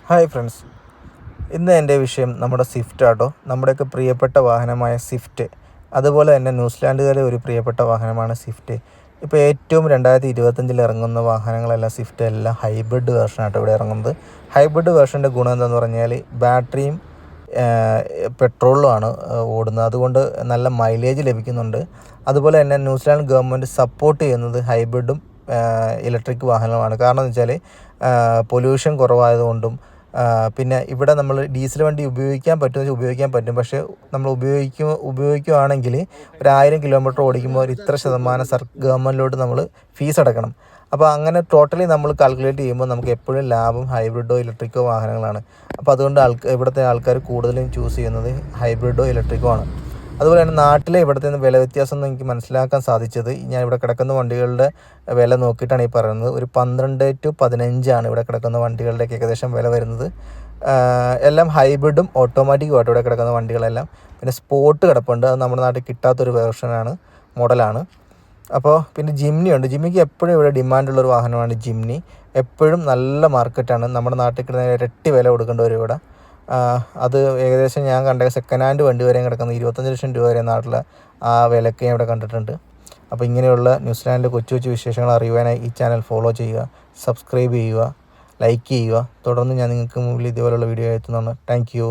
Hi friends, ഇന്ന് എൻ്റെ വിഷയം നമ്മുടെ സ്വിഫ്റ്റ് ആട്ടോ. നമ്മുടെയൊക്കെ പ്രിയപ്പെട്ട വാഹനമായ സ്വിഫ്റ്റ്, അതുപോലെ തന്നെ ന്യൂസിലാൻഡുകാരെ ഒരു പ്രിയപ്പെട്ട വാഹനമാണ് സ്വിഫ്റ്റ്. ഇപ്പോൾ ഏറ്റവും 2025 ഇറങ്ങുന്ന വാഹനങ്ങളെല്ലാം സ്വിഫ്റ്റ് എല്ലാം ഹൈബ്രിഡ് വേർഷനാട്ടോ ഇവിടെ ഇറങ്ങുന്നത്. ഹൈബ്രിഡ് വേർഷൻ്റെ ഗുണം എന്താണെന്ന് പറഞ്ഞാൽ ബാറ്ററിയും പെട്രോളിലുമാണ് ഓടുന്നത്. അതുകൊണ്ട് നല്ല മൈലേജ് ലഭിക്കുന്നുണ്ട്. അതുപോലെ തന്നെ ന്യൂസിലാൻഡ് ഗവൺമെൻറ് സപ്പോർട്ട് ചെയ്യുന്നത് ഹൈബ്രിഡും ഇലക്ട്രിക് വാഹനമാണ്. കാരണം എന്ന് വെച്ചാൽ പൊല്യൂഷൻ കുറവായതുകൊണ്ടും പിന്നെ ഇവിടെ നമ്മൾ ഡീസൽ വണ്ടി ഉപയോഗിക്കാൻ പറ്റും. പക്ഷേ നമ്മൾ ഉപയോഗിക്കുകയാണെങ്കിൽ 1000 കിലോമീറ്റർ ഓടിക്കുമ്പോൾ ഇത്ര ശതമാനം ഗവൺമെൻറ്റിലോട്ട് നമ്മൾ ഫീസ് അടക്കണം. അപ്പോൾ അങ്ങനെ ടോട്ടലി നമ്മൾ കാൽക്കുലേറ്റ് ചെയ്യുമ്പോൾ നമുക്ക് എപ്പോഴും ലാഭം ഹൈബ്രിഡോ ഇലക്ട്രിക്കോ വാഹനങ്ങളാണ്. അപ്പോൾ അതുകൊണ്ട് ഇവിടുത്തെ ആൾക്കാർ കൂടുതലും ചൂസ് ചെയ്യുന്നത് ഹൈബ്രിഡോ ഇലക്ട്രിക്കോ ആണ്. അതുപോലെ തന്നെ നാട്ടിലെ ഇവിടുത്തെ വില വ്യത്യാസം എന്ന് എനിക്ക് മനസ്സിലാക്കാൻ സാധിച്ചത്, ഞാൻ ഇവിടെ കിടക്കുന്ന വണ്ടികളുടെ വില നോക്കിയിട്ടാണ് ഈ പറയുന്നത്. ഒരു 12 to 15 ഇവിടെ കിടക്കുന്ന വണ്ടികളുടെയൊക്കെ ഏകദേശം വില വരുന്നത്. എല്ലാം ഹൈബ്രിഡും ഓട്ടോമാറ്റിക്കുമായിട്ട് ഇവിടെ കിടക്കുന്ന വണ്ടികളെല്ലാം. പിന്നെ സ്പോട്ട് കിടപ്പുണ്ട്, അത് നമ്മുടെ നാട്ടിൽ കിട്ടാത്തൊരു മോഡലാണ്. അപ്പോൾ പിന്നെ ജിംനി ഉണ്ട്. ജിമ്മിക്ക് എപ്പോഴും ഇവിടെ ഡിമാൻഡുള്ളൊരു വാഹനമാണ് ജിംനി. എപ്പോഴും നല്ല മാർക്കറ്റാണ്. നമ്മുടെ നാട്ടിൽ കിട്ടുന്ന ഇരട്ടി വില കൊടുക്കേണ്ടി വരും ഇവിടെ. അത് ഏകദേശം ഞാൻ കണ്ട സെക്കൻഡ് ഹാൻഡ് വണ്ടി വരെയും കിടക്കുന്നത് 25 ലക്ഷം രൂപ വരെ നാട്ടിലെ ആ വിലയ്ക്ക് ഞാൻ ഇവിടെ കണ്ടിട്ടുണ്ട്. അപ്പോൾ ഇങ്ങനെയുള്ള ന്യൂസിലാൻഡിലെ കൊച്ചു കൊച്ചു വിശേഷങ്ങൾ അറിയുവാനായി ഈ ചാനൽ ഫോളോ ചെയ്യുക, സബ്സ്ക്രൈബ് ചെയ്യുക, ലൈക്ക് ചെയ്യുക. തുടർന്ന് ഞാൻ നിങ്ങൾക്ക് മുമ്പിൽ ഇതുപോലുള്ള വീഡിയോ എത്തുന്നതാണ്. Thank you.